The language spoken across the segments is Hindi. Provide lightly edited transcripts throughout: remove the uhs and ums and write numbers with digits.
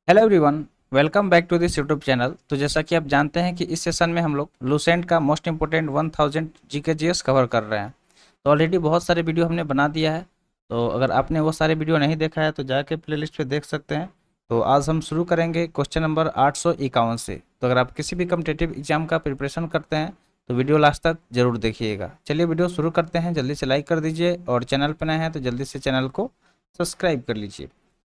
Hello everyone, welcome back to this YouTube channel. तो जैसा कि आप जानते हैं कि इस सेशन में हम लोग लूसेंट का most important 1000 GK GS cover कर रहे हैं। तो ऑलरेडी बहुत सारे वीडियो हमने बना दिया है। तो अगर आपने वो सारे वीडियो नहीं देखा है तो जाके प्लेलिस्ट पे देख सकते हैं। तो आज हम शुरू करेंगे क्वेश्चन नंबर 851 से। तो अगर आप किसी भी कम्पिटेटिव एग्जाम का प्रिपरेशन करते हैं तो वीडियो लास्ट तक जरूर देखिएगा। चलिए वीडियो शुरू करते हैं। जल्दी से लाइक कर दीजिए और चैनल पर नए हैं तो जल्दी से चैनल को सब्सक्राइब कर लीजिए।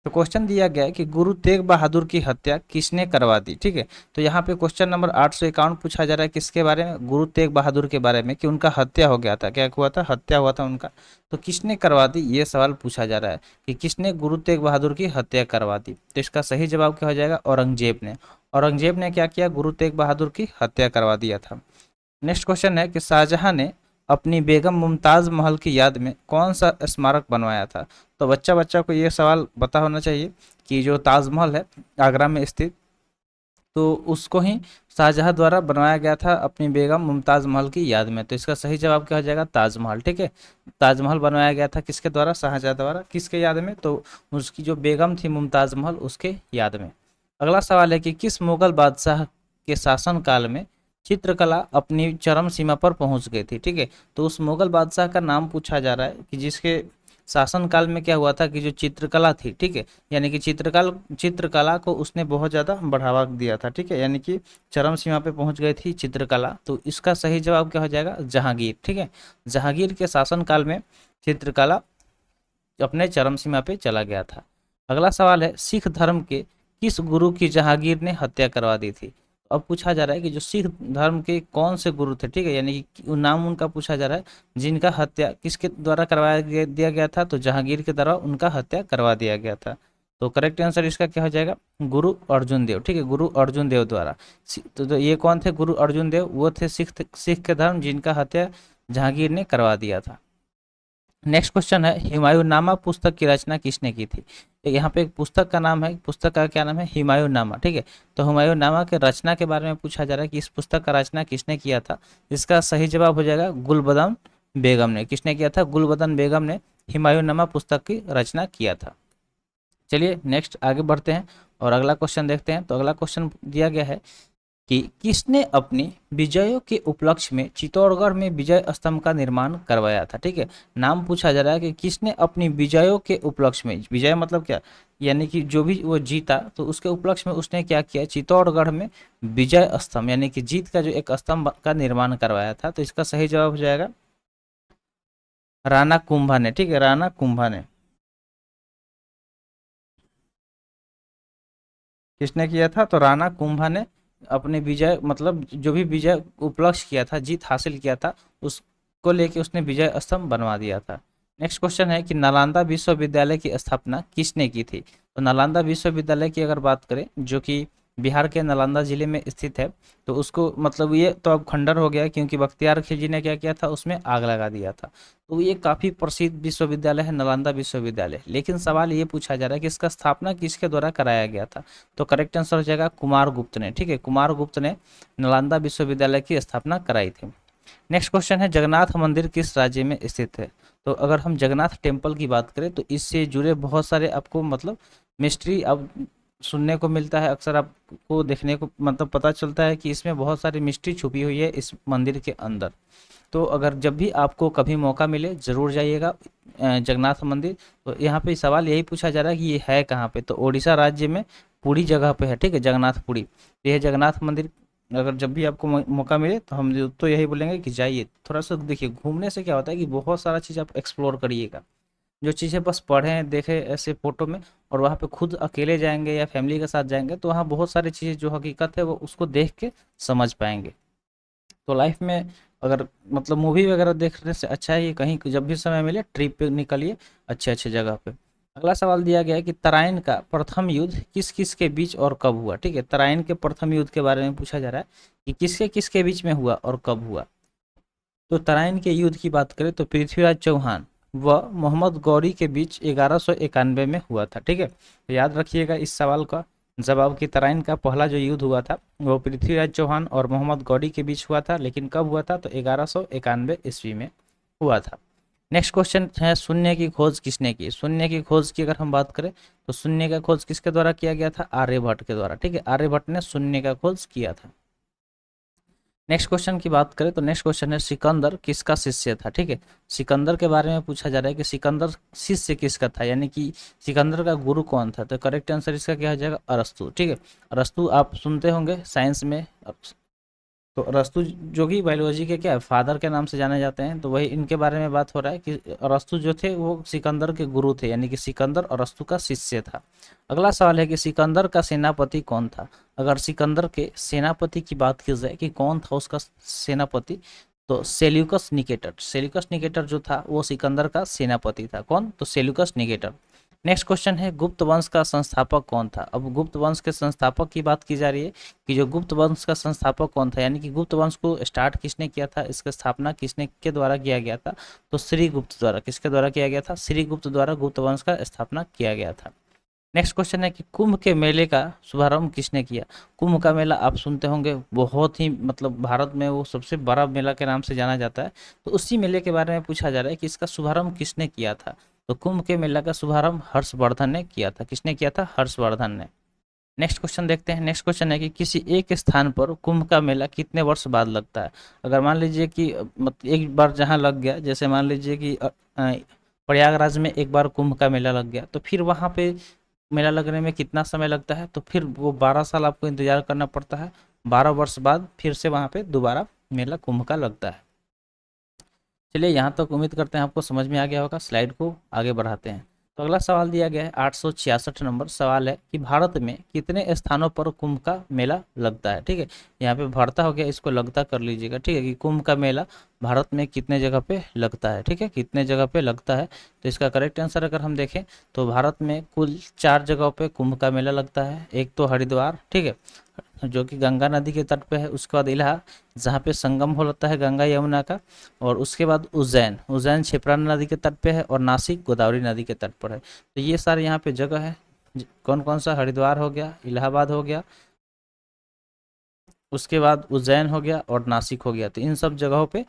तो क्वेश्चन दिया गया है कि गुरु तेग बहादुर की हत्या किसने करवा दी। ठीक है, तो यहाँ पे क्वेश्चन नंबर 851 पूछा जा रहा है किसके बारे में, गुरु तेग बहादुर के बारे में, कि उनका हत्या हो गया था। क्या हुआ था? हत्या हुआ था उनका। तो किसने करवा दी, ये सवाल पूछा जा रहा है कि किसने गुरु तेग बहादुर की हत्या करवा दी। तो इसका सही जवाब क्या हो जाएगा? औरंगजेब ने। औरंगजेब ने क्या किया? गुरु तेग बहादुर की हत्या करवा दिया था। नेक्स्ट क्वेश्चन है कि शाहजहां ने अपनी बेगम मुमताज महल की याद में कौन सा स्मारक बनवाया था। तो बच्चा बच्चा को ये सवाल पता होना चाहिए कि जो ताजमहल है आगरा में स्थित, तो उसको ही शाहजहां द्वारा बनवाया गया था अपनी बेगम मुमताज महल की याद में। तो इसका सही जवाब क्या हो जाएगा? ताजमहल। ठीक है, ताजमहल बनवाया गया था किसके द्वारा? शाहजहां द्वारा। किसके याद में? तो उसकी जो बेगम थी मुमताज महल, उसके याद में। अगला सवाल है कि किस मुगल बादशाह के शासन काल में चित्रकला अपनी चरम सीमा पर पहुंच गई थी। ठीक है, तो उस मुगल बादशाह का नाम पूछा जा रहा है कि जिसके शासन काल में क्या हुआ था कि जो चित्रकला थी, ठीक है, यानी कि चित्रकला को उसने बहुत ज़्यादा बढ़ावा दिया था। ठीक है, यानी कि चरम सीमा पे पहुंच गई थी चित्रकला। तो इसका सही जवाब क्या हो जाएगा? जहांगीर। ठीक है, जहांगीर के शासन काल में चित्रकला अपने चरम सीमा पे चला गया था। अगला सवाल है सिख धर्म के किस गुरु की जहांगीर ने हत्या करवा दी थी। अब पूछा जा रहा है कि जो सिख धर्म के कौन से गुरु थे। ठीक है, यानी कि नाम उनका पूछा जा रहा है जिनका हत्या किसके द्वारा दिया गया था। तो जहांगीर के द्वारा उनका हत्या करवा दिया गया था। तो करेक्ट आंसर इसका क्या हो जाएगा? गुरु अर्जुन देव। ठीक है, गुरु अर्जुन देव द्वारा। तो ये कौन थे गुरु अर्जुन देव? वो थे सिख के धर्म जिनका हत्या जहांगीर ने करवा दिया था। नेक्स्ट क्वेश्चन है हुमायूंनामा पुस्तक की रचना किसने की थी। यहाँ पे एक पुस्तक का नाम है, पुस्तक का क्या नाम है? हुमायूंनामा। ठीक है, तो हुमायूंनामा के रचना के बारे में पूछा जा रहा है कि इस पुस्तक का रचना किसने किया था। इसका सही जवाब हो जाएगा गुलबदन बेगम ने। किसने किया था? गुलबदन बेगम ने हुमायूंनामा पुस्तक की रचना किया था। चलिए नेक्स्ट आगे बढ़ते हैं और अगला क्वेश्चन देखते हैं। तो अगला क्वेश्चन दिया गया है कि किसने अपनी विजयों के उपलक्ष्य में चित्तौड़गढ़ में विजय स्तंभ का निर्माण करवाया था। ठीक है, नाम पूछा जा रहा है कि किसने अपनी विजयों के उपलक्ष्य में, विजय मतलब क्या, यानी कि जो भी वो जीता तो उसके उपलक्ष्य में उसने क्या किया? चित्तौड़गढ़ में विजय स्तंभ यानी कि जीत का जो एक स्तंभ का निर्माण करवाया था। तो इसका सही जवाब हो जाएगा राणा कुंभा ने। ठीक है, राणा कुंभा ने। किसने किया था? तो राणा कुंभा ने अपने विजय मतलब जो भी विजय उपलक्ष्य किया था, जीत हासिल किया था, उसको लेके उसने विजय स्तंभ बनवा दिया था। नेक्स्ट क्वेश्चन है कि नालंदा विश्वविद्यालय की स्थापना किसने की थी। तो नालंदा विश्वविद्यालय की अगर बात करें जो कि बिहार के नालंदा जिले में स्थित है, तो उसको मतलब ये तो अब खंडर हो गया क्योंकि बख्तियार खिलजी ने क्या किया था? उसमें आग लगा दिया था। तो ये काफ़ी प्रसिद्ध विश्वविद्यालय है नालंदा विश्वविद्यालय। लेकिन सवाल ये पूछा जा रहा है कि इसका स्थापना किसके द्वारा कराया गया था। तो करेक्ट आंसर हो जाएगा कुमार गुप्त ने। ठीक है, कुमार गुप्त ने नालंदा विश्वविद्यालय की स्थापना कराई थी। नेक्स्ट क्वेश्चन है जगन्नाथ मंदिर किस राज्य में स्थित है। तो अगर हम जगन्नाथ टेम्पल की बात करें तो इससे जुड़े बहुत सारे आपको मतलब मिस्ट्री अब सुनने को मिलता है, अक्सर आपको देखने को मतलब पता चलता है कि इसमें बहुत सारी मिस्ट्री छुपी हुई है इस मंदिर के अंदर। तो अगर जब भी आपको कभी मौका मिले ज़रूर जाइएगा जगन्नाथ मंदिर। तो यहाँ पे सवाल यही पूछा जा रहा है कि ये है कहाँ पे। तो उड़ीसा राज्य में पुरी जगह पे है। ठीक है, जगन्नाथ पुरी। तो यह जगन्नाथ मंदिर अगर जब भी आपको मौका मिले तो हम तो यही बोलेंगे कि जाइए। थोड़ा सा देखिए, घूमने से क्या होता है कि बहुत सारा चीज़ आप एक्सप्लोर करिएगा। जो चीज़ें बस पढ़ें देखें ऐसे फोटो में और वहाँ पे खुद अकेले जाएंगे या फैमिली के साथ जाएंगे तो वहाँ बहुत सारी चीज़ें जो हकीकत है वो उसको देख के समझ पाएंगे। तो लाइफ में अगर मतलब मूवी वगैरह देखने से अच्छा है कि कहीं जब भी समय मिले ट्रिप पे निकलिए अच्छे अच्छे जगह पे। अगला सवाल दिया गया है कि तराइन का प्रथम युद्ध किस किस के बीच और कब हुआ। ठीक है, तराइन के प्रथम युद्ध के बारे में पूछा जा रहा है कि किसके किसके बीच में हुआ और कब हुआ। तो तराइन के युद्ध की बात करें तो पृथ्वीराज चौहान व मोहम्मद गौरी के बीच 1191 में हुआ था। ठीक है, तो याद रखिएगा इस सवाल का जवाब कि तराइन का पहला जो युद्ध हुआ था वो पृथ्वीराज चौहान और मोहम्मद गौरी के बीच हुआ था। लेकिन कब हुआ था? तो 1191 ईस्वी में हुआ था। नेक्स्ट क्वेश्चन है शून्य की खोज किसने की। शून्य की खोज की अगर हम बात करें तो शून्य का खोज किसके द्वारा किया गया था, आर्यभट्ट के द्वारा, ठीक है, आर्यभट्ट ने शून्य का खोज किया था। नेक्स्ट क्वेश्चन की बात करें तो नेक्स्ट क्वेश्चन है सिकंदर किसका शिष्य था, ठीक है, सिकंदर के बारे में पूछा जा रहा है कि सिकंदर शिष्य किसका था, यानी कि सिकंदर का गुरु कौन था। तो करेक्ट आंसर इसका क्या हो जाएगा, अरस्तु, ठीक है। अरस्तु आप सुनते होंगे साइंस में, तो अरस्तु जो कि बायोलॉजी के क्या फादर के नाम से जाने जाते हैं, तो वही इनके बारे में बात हो रहा है कि अरस्तु जो थे वो सिकंदर के गुरु थे, यानी कि सिकंदर अरस्तु का शिष्य था। अगला सवाल है कि सिकंदर का सेनापति कौन था। अगर सिकंदर के सेनापति की बात की जाए कि कौन था उसका सेनापति, तो सेल्यूकस निकेटर, सेल्यूकस निकेटर जो था वो सिकंदर का सेनापति था। कौन, तो सेल्यूकस निकेटर। नेक्स्ट क्वेश्चन है गुप्त वंश का संस्थापक कौन था। अब गुप्त वंश के संस्थापक की बात की जा रही है कि जो गुप्त वंश का संस्थापक कौन था, यानी कि गुप्त वंश को स्टार्ट किसने किया था, इसका स्थापना किसने के द्वारा किया गया था, तो श्रीगुप्त द्वारा। किसके द्वारा किया गया था, श्रीगुप्त द्वारा गुप्त वंश का स्थापना किया गया था। नेक्स्ट क्वेश्चन है कि कुंभ के मेले का शुभारंभ किसने किया। कुंभ का मेला आप सुनते होंगे, बहुत ही मतलब भारत में वो सबसे बड़ा मेला के नाम से जाना जाता है। तो उसी मेले के बारे में पूछा जा रहा है कि इसका शुभारंभ किसने किया था। तो कुंभ के मेला का शुभारंभ हर्षवर्धन ने किया था। किसने किया था, हर्षवर्धन ने। नेक्स्ट क्वेश्चन देखते हैं। नेक्स्ट क्वेश्चन है कि किसी एक स्थान पर कुंभ का मेला कितने वर्ष बाद लगता है। अगर मान लीजिए कि एक बार जहाँ लग गया, जैसे मान लीजिए कि प्रयागराज में एक बार कुंभ का मेला लग गया, तो फिर वहाँ पे मेला लगने में कितना समय लगता है, तो फिर वो 12 साल आपको इंतजार करना पड़ता है। 12 वर्ष बाद फिर से वहाँ पे दोबारा मेला कुंभ का लगता है। चलिए यहाँ तक उम्मीद करते हैं आपको समझ में आ गया होगा। स्लाइड को आगे बढ़ाते हैं। तो अगला सवाल दिया गया है 866 नंबर सवाल है कि भारत में कितने स्थानों पर कुंभ का मेला लगता है, ठीक है। यहाँ पे भरता हो गया, इसको लगता कर लीजिएगा, ठीक है, कि कुंभ का मेला भारत में कितने जगह पे लगता है, ठीक है, कितने जगह पे लगता है। तो इसका करेक्ट आंसर अगर हम देखें तो भारत में कुल 4 जगहों पे कुंभ का मेला लगता है। एक तो हरिद्वार, ठीक है, जो कि गंगा नदी के तट पे है। उसके बाद इलाहा, जहाँ पे संगम होता है गंगा यमुना का। और उसके बाद उज्जैन, उज्जैन क्षिप्रा नदी के तट पे है। और नासिक गोदावरी नदी के तट पर है। तो ये सारे यहाँ पे जगह है। कौन कौन सा, हरिद्वार हो गया, इलाहाबाद हो गया, उसके बाद उज्जैन हो गया और नासिक हो गया। तो इन सब जगहों पे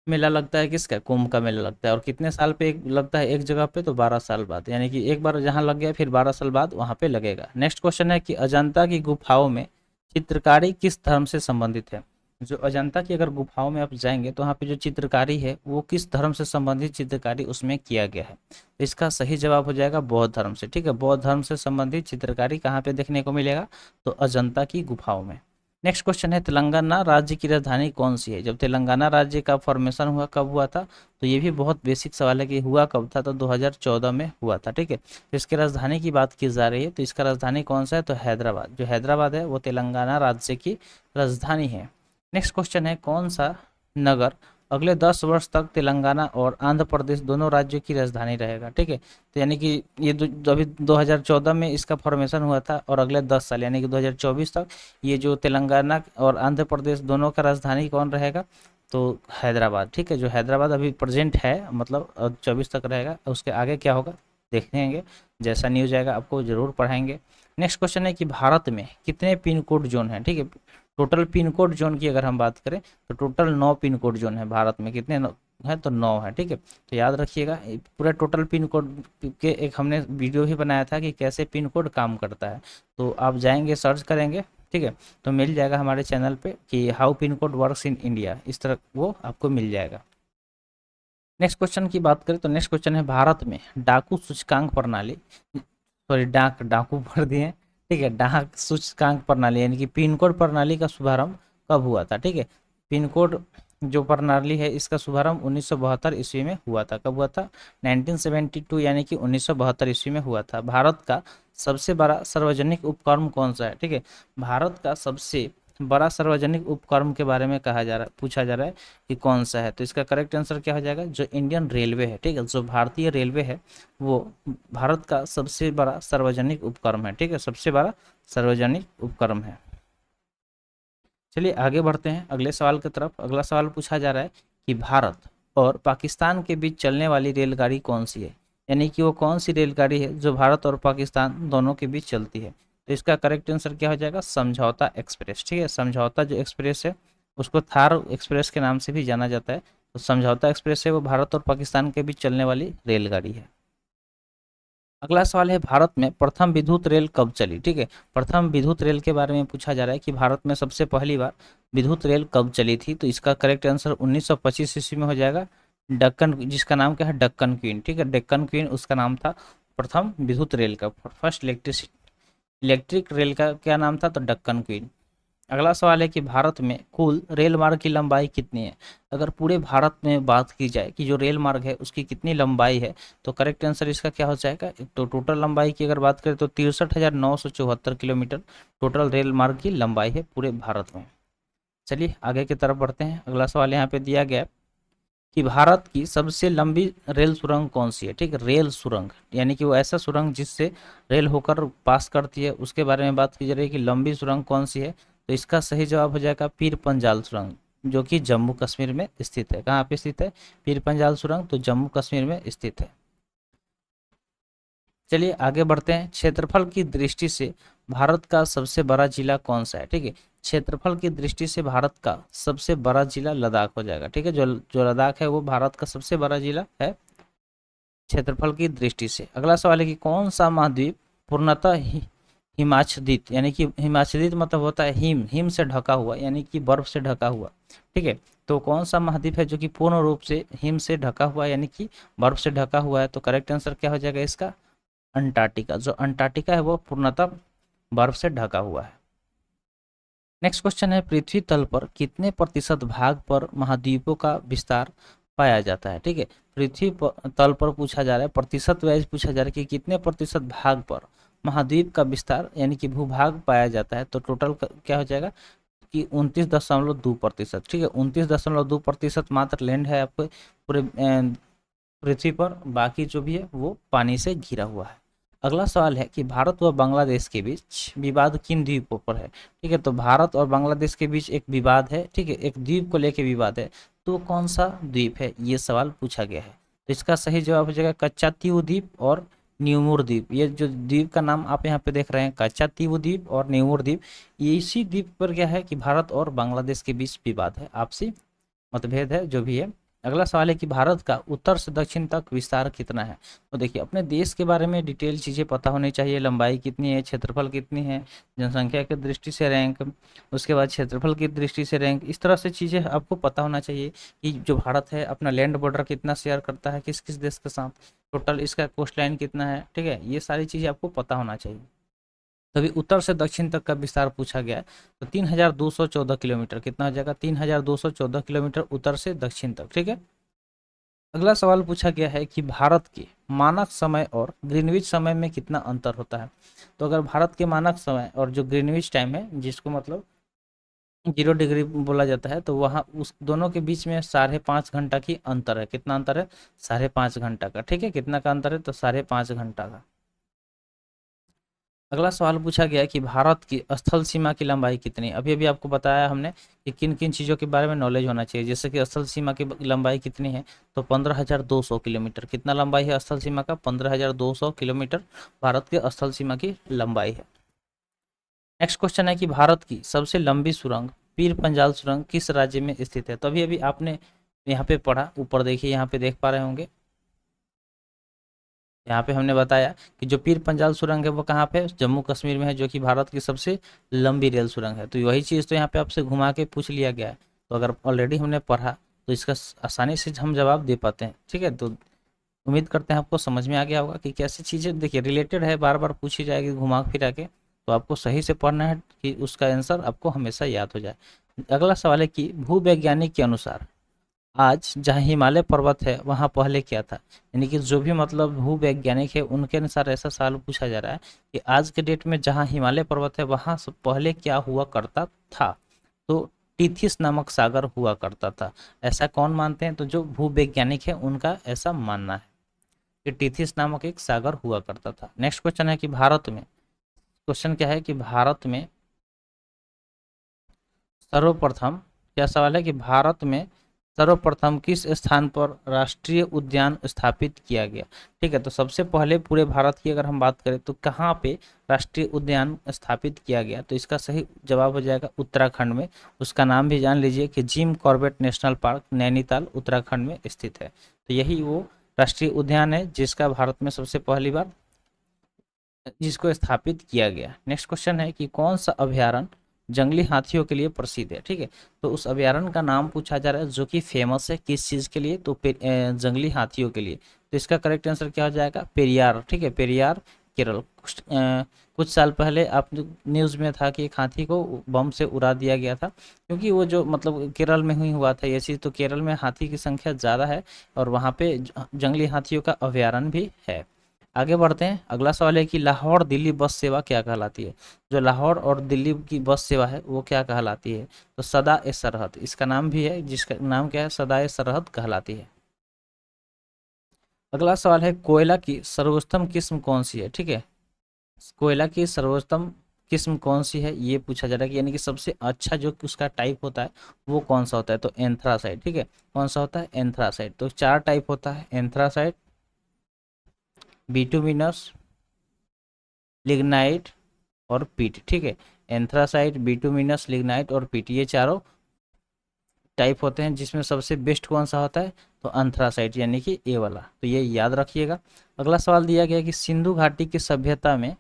मेला लगता है, किसका, कुंभ का मेला लगता है। और कितने साल पे एक लगता है एक जगह पे, तो 12 साल बाद, यानी कि एक बार जहाँ लग गया फिर 12 साल बाद वहाँ पे लगेगा। नेक्स्ट क्वेश्चन है कि अजंता की गुफाओं में चित्रकारी किस धर्म से संबंधित है। जो अजंता की अगर गुफाओं में आप जाएंगे तो वहाँ पे जो चित्रकारी है वो किस धर्म से संबंधित चित्रकारी उसमें किया गया है। तो इसका सही जवाब हो जाएगा बौद्ध धर्म से, ठीक है। बौद्ध धर्म से संबंधित चित्रकारी कहाँ पे देखने को मिलेगा, तो अजंता की गुफाओं में। नेक्स्ट क्वेश्चन है तेलंगाना राज्य की राजधानी कौन सी है। जब तेलंगाना राज्य का फॉर्मेशन हुआ, कब हुआ था, तो ये भी बहुत बेसिक सवाल है कि हुआ कब था, तो 2014 में हुआ था, ठीक है। तो इसकी राजधानी की बात की जा रही है, तो इसका राजधानी कौन सा है, तो हैदराबाद। जो हैदराबाद है वो तेलंगाना राज्य की राजधानी है। नेक्स्ट क्वेश्चन है कौन सा नगर अगले 10 वर्ष तक तेलंगाना और आंध्र प्रदेश दोनों राज्यों की राजधानी रहेगा, ठीक है। तो यानी कि ये अभी 2014 में इसका फॉर्मेशन हुआ था और अगले 10 साल यानी कि 2024 तक ये जो तेलंगाना और आंध्र प्रदेश दोनों का राजधानी कौन रहेगा, तो हैदराबाद, ठीक है। जो हैदराबाद अभी प्रेजेंट है, मतलब 24 तक रहेगा। उसके आगे क्या होगा देखेंगे, जैसा न्यूज आएगा आपको जरूर पढ़ाएंगे। नेक्स्ट क्वेश्चन है कि भारत में कितने पिन कोड जोन है, ठीक है। टोटल पिन कोड जोन की अगर हम बात करें तो टोटल 9 पिन कोड जोन है भारत में। कितने है, तो 9 है, ठीक है। तो याद रखिएगा पूरा टोटल पिन कोड के एक हमने वीडियो भी बनाया था कि कैसे पिन कोड काम करता है। तो आप जाएंगे सर्च करेंगे, ठीक है, तो मिल जाएगा हमारे चैनल पे कि how pin code works in India, इस तरह वो आपको मिल जाएगा। नेक्स्ट क्वेश्चन की बात करें तो नेक्स्ट क्वेश्चन है भारत में डाकू सूचकांक प्रणाली, सॉरी डाकू पढ़ दिए, ठीक है, डाक सूचकांक प्रणाली यानी कि पिन कोड प्रणाली का शुभारंभ कब हुआ था, ठीक है। पिन कोड जो प्रणाली है इसका शुभारंभ 1972 ईस्वी में हुआ था। कब हुआ था, 1972 यानी कि 1972 ईस्वी में हुआ था। भारत का सबसे बड़ा सार्वजनिक उपक्रम कौन सा है, ठीक है। भारत का सबसे बड़ा सार्वजनिक उपक्रम के बारे में कहा जा रहा है, पूछा जा रहा है कि कौन सा है। तो इसका करेक्ट आंसर क्या हो जाएगा, जो इंडियन रेलवे है, ठीक है, जो भारतीय रेलवे है वो भारत का सबसे बड़ा सार्वजनिक उपक्रम है, ठीक है, सबसे बड़ा सार्वजनिक उपक्रम है। चलिए आगे बढ़ते हैं अगले सवाल की तरफ। अगला सवाल पूछा जा रहा है कि भारत और पाकिस्तान के बीच चलने वाली रेलगाड़ी कौन सी है, यानी कि वो कौन सी रेलगाड़ी है जो भारत और पाकिस्तान दोनों के बीच चलती है। तो इसका करेक्ट आंसर क्या हो जाएगा, समझौता एक्सप्रेस, ठीक है। समझौता जो एक्सप्रेस है उसको थार एक्सप्रेस के नाम से भी जाना जाता है। तो समझौता एक्सप्रेस है वो भारत और पाकिस्तान के बीच चलने वाली रेलगाड़ी है। अगला सवाल है भारत में प्रथम विद्युत रेल कब चली। ठीक है, प्रथम विद्युत रेल के बारे में पूछा जा रहा है कि भारत में सबसे पहली बार विद्युत रेल कब चली थी। तो इसका करेक्ट आंसर 1925 ईस्वी में हो जाएगा। डक्कन, जिसका नाम क्या है, डक्कन क्वीन। ठीक है, डेक्कन क्वीन उसका नाम था। प्रथम विद्युत रेल का, फर्स्ट इलेक्ट्रिक रेल का क्या नाम था, तो डक्कन क्वीन। अगला सवाल है कि भारत में कुल रेल मार्ग की लंबाई कितनी है। अगर पूरे भारत में बात की जाए कि जो रेल मार्ग है उसकी कितनी लंबाई है, तो करेक्ट आंसर इसका क्या हो जाएगा। तो टोटल लंबाई की अगर बात करें तो 63,974 किलोमीटर टोटल रेल मार्ग की लंबाई है पूरे भारत में। चलिए आगे की तरफ बढ़ते हैं। अगला सवाल यहाँ पे दिया गया कि भारत की सबसे लंबी रेल सुरंग कौन सी है। ठीक है, रेल सुरंग यानी कि वो ऐसा सुरंग जिससे रेल होकर पास करती है, उसके बारे में बात की जा रही है कि लंबी सुरंग कौन सी है। तो इसका सही जवाब हो जाएगा पीर पंजाल सुरंग, जो कि जम्मू कश्मीर में स्थित है। कहाँ पे स्थित है, पीर पंजाल सुरंग, तो जम्मू कश्मीर में स्थित है। चलिए आगे बढ़ते हैं। क्षेत्रफल की दृष्टि से भारत का सबसे बड़ा जिला कौन सा है। ठीक है, क्षेत्रफल की दृष्टि से भारत का सबसे बड़ा जिला लद्दाख हो जाएगा। ठीक है, जो जो लद्दाख है वो भारत का सबसे बड़ा जिला है क्षेत्रफल की दृष्टि से। अगला सवाल है कि कौन सा महाद्वीप पूर्णतः हिमाच्छादित, यानी कि हिमाच्छादित मतलब होता है हिम, हिम से ढका हुआ, यानी कि बर्फ से ढका हुआ। ठीक है, तो कौन सा महाद्वीप है जो कि पूर्ण रूप से हिम से ढका हुआ है, यानी कि बर्फ से ढका हुआ है। तो करेक्ट आंसर क्या हो जाएगा इसका, अंटार्कटिका। जो अंटार्कटिका है वो पूर्णतः बर्फ से ढका हुआ है। नेक्स्ट क्वेश्चन है पृथ्वी तल पर कितने प्रतिशत भाग पर महाद्वीपों का विस्तार पाया जाता है। ठीक है, पृथ्वी तल पर पूछा जा रहा है, प्रतिशत वाइज पूछा जा रहा है कि कितने प्रतिशत भाग पर महाद्वीप का विस्तार यानी कि भूभाग पाया जाता है। तो टोटल क्या हो जाएगा कि 29.2%। ठीक है, 29.2% मात्र लैंड है आपको पूरे पृथ्वी पर, बाकी जो भी है वो पानी से घिरा हुआ है। अगला सवाल है कि भारत व बांग्लादेश के बीच विवाद किन द्वीपों पर है। ठीक है, तो भारत और बांग्लादेश के बीच एक विवाद है। ठीक है, एक द्वीप को लेकर विवाद है, तो कौन सा द्वीप है, ये सवाल पूछा गया है। तो इसका सही जवाब हो जाएगा कच्चा तीवु द्वीप और न्यूमुर द्वीप। ये जो द्वीप का नाम आप यहाँ पे देख रहे हैं, कच्चा तीवु द्वीप और न्यूमुर द्वीप, ये इसी द्वीप पर क्या है कि भारत और बांग्लादेश के बीच विवाद है, आपसी मतभेद है जो भी है। अगला सवाल है कि भारत का उत्तर से दक्षिण तक विस्तार कितना है। तो देखिए अपने देश के बारे में डिटेल चीज़ें पता होनी चाहिए, लंबाई कितनी है, क्षेत्रफल कितनी है, जनसंख्या की दृष्टि से रैंक, उसके बाद क्षेत्रफल की दृष्टि से रैंक, इस तरह से चीज़ें आपको पता होना चाहिए कि जो भारत है अपना लैंड बॉर्डर कितना शेयर करता है किस किस देश के साथ, टोटल इसका कोस्ट लाइन कितना है। ठीक है, ये सारी चीज़ें आपको पता होना चाहिए। तभी उत्तर से दक्षिण तक का विस्तार पूछा गया है। तो 3214 किलोमीटर कितना हो जाएगा, 3214 किलोमीटर उत्तर से दक्षिण तक। ठीक है, अगला सवाल पूछा गया है कि भारत के मानक समय और ग्रीनविच समय में कितना अंतर होता है। तो अगर भारत के मानक समय और जो ग्रीनविच टाइम है, जिसको मतलब 0 डिग्री बोला जाता है, तो वहाँ उस दोनों के बीच में 5.5 घंटा की अंतर है। कितना अंतर है, 5.5 घंटा का। ठीक है, कितना का अंतर है, तो 5.5 घंटा का। अगला सवाल पूछा गया है कि भारत की स्थल सीमा की लंबाई कितनी। अभी अभी आपको बताया हमने कि किन किन चीज़ों के बारे में नॉलेज होना चाहिए, जैसे कि स्थल सीमा की लंबाई कितनी है, तो 15,200 किलोमीटर। कितना लंबाई है स्थल सीमा का, 15,200 किलोमीटर भारत के स्थल सीमा की लंबाई है। नेक्स्ट क्वेश्चन है कि भारत की सबसे लंबी सुरंग पीर पंजाल सुरंग किस राज्य में स्थित है। तो अभी अभी आपने यहाँ पे पढ़ा, ऊपर देखिए, यहाँ पे देख पा रहे होंगे, यहाँ पे हमने बताया कि जो पीर पंजाल सुरंग है वो कहाँ पे, जम्मू कश्मीर में है, जो कि भारत की सबसे लंबी रेल सुरंग है। तो वही चीज़ तो यहाँ पे आपसे घुमा के पूछ लिया गया है। तो अगर ऑलरेडी हमने पढ़ा तो इसका आसानी से हम जवाब दे पाते हैं। ठीक है, तो उम्मीद करते हैं आपको समझ में आ गया होगा कि कैसी चीज़ें देखिए रिलेटेड है, बार बार पूछी जाएगी घुमा फिरा के, तो आपको सही से पढ़ना है कि उसका आंसर आपको हमेशा याद हो जाए। अगला सवाल है कि भूवैज्ञानिक के अनुसार आज जहाँ हिमालय पर्वत है वहाँ पहले क्या था। यानी कि जो भी मतलब भूवैज्ञानिक है उनके अनुसार ऐसा सवाल पूछा जा रहा है कि आज के डेट में जहाँ हिमालय पर्वत है वहाँ से पहले क्या हुआ करता था। तो टीथिस नामक सागर हुआ करता था, ऐसा कौन मानते हैं, तो जो भूवैज्ञानिक है उनका ऐसा मानना है कि टीथिस नामक एक सागर हुआ करता था। नेक्स्ट क्वेश्चन है कि भारत में, क्वेश्चन क्या है कि भारत में सर्वप्रथम, क्या सवाल है कि भारत में सर्वप्रथम किस स्थान पर राष्ट्रीय उद्यान स्थापित किया गया? ठीक है, तो सबसे पहले पूरे भारत की अगर हम बात करें तो कहाँ पे राष्ट्रीय उद्यान स्थापित किया गया, तो इसका सही जवाब हो जाएगा उत्तराखंड में। उसका नाम भी जान लीजिए कि Jim Corbett national park Nainital Uttarakhand में स्थित है। तो यही वो राष्ट्रीय उद्यान है जिसका भारत में सबसे पहली बार जिसको स्थापित किया गया। नेक्स्ट क्वेश्चन है कि कौन सा अभयारण्य जंगली हाथियों के लिए प्रसिद्ध है? ठीक है, तो उस अभयारण्य का नाम पूछा जा रहा है जो कि फेमस है किस चीज़ के लिए, तो जंगली हाथियों के लिए। तो इसका करेक्ट आंसर क्या हो जाएगा? पेरियार। ठीक है, पेरियार केरल। कुछ साल पहले आप न्यूज़ में था कि एक हाथी को बम से उड़ा दिया गया था, क्योंकि वो जो मतलब केरल में ही हुआ था ये चीज़। तो केरल में हाथी की संख्या ज़्यादा है और वहाँ पे जंगली हाथियों का अभयारण्य भी है। आगे बढ़ते हैं। अगला सवाल है कि लाहौर दिल्ली बस सेवा क्या कहलाती है? जो लाहौर और दिल्ली की बस सेवा है वो क्या कहलाती है? तो सदा ए सरहद इसका नाम भी है, जिसका नाम क्या है? सदा ए सरहद कहलाती है। अगला सवाल है कोयला की सर्वोत्तम किस्म कौन सी है? ठीक है, कोयला की सर्वोत्तम किस्म कौन सी है ये पूछा जा रहा है कि यानी कि सबसे अच्छा जो उसका टाइप होता है वो कौन सा होता है? तो एंथ्रासाइट। ठीक है, कौन सा होता है? एंथ्रासाइट। तो 4 टाइप होता है, एंथ्रासाइट, बिटुमिनस, लिग्नाइट और पीट। ठीक है, एंथ्रासाइट, बिटुमिनस, लिग्नाइट और पीट, ये चारों टाइप होते हैं, जिसमें सबसे बेस्ट कौन सा होता है? तो एंथ्रासाइट यानी कि ए वाला। तो ये याद रखिएगा। अगला सवाल दिया गया कि सिंधु घाटी की सभ्यता में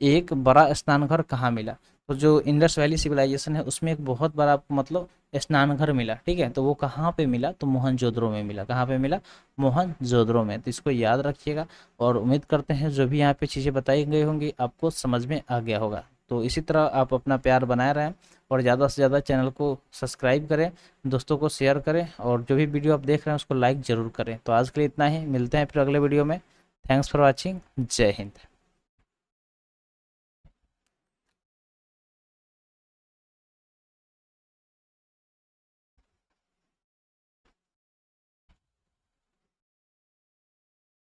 एक बड़ा स्नानघर कहाँ मिला? तो जो इंडस वैली सिविलाइजेशन है उसमें एक बहुत बड़ा मतलब स्नानघर मिला। ठीक है, तो वो कहाँ पे मिला? तो मोहनजोदड़ो में मिला। कहाँ पे मिला? मोहनजोदड़ो में। तो इसको याद रखिएगा और उम्मीद करते हैं जो भी यहाँ पे चीज़ें बताई गई होंगी आपको समझ में आ गया होगा। तो इसी तरह आप अपना प्यार बनाए रहें और ज़्यादा से ज़्यादा चैनल को सब्सक्राइब करें, दोस्तों को शेयर करें और जो भी वीडियो आप देख रहे हैं उसको लाइक ज़रूर करें। तो आज के लिए इतना ही, मिलते हैं फिर अगले वीडियो में। Thanks for watching. जय हिंद।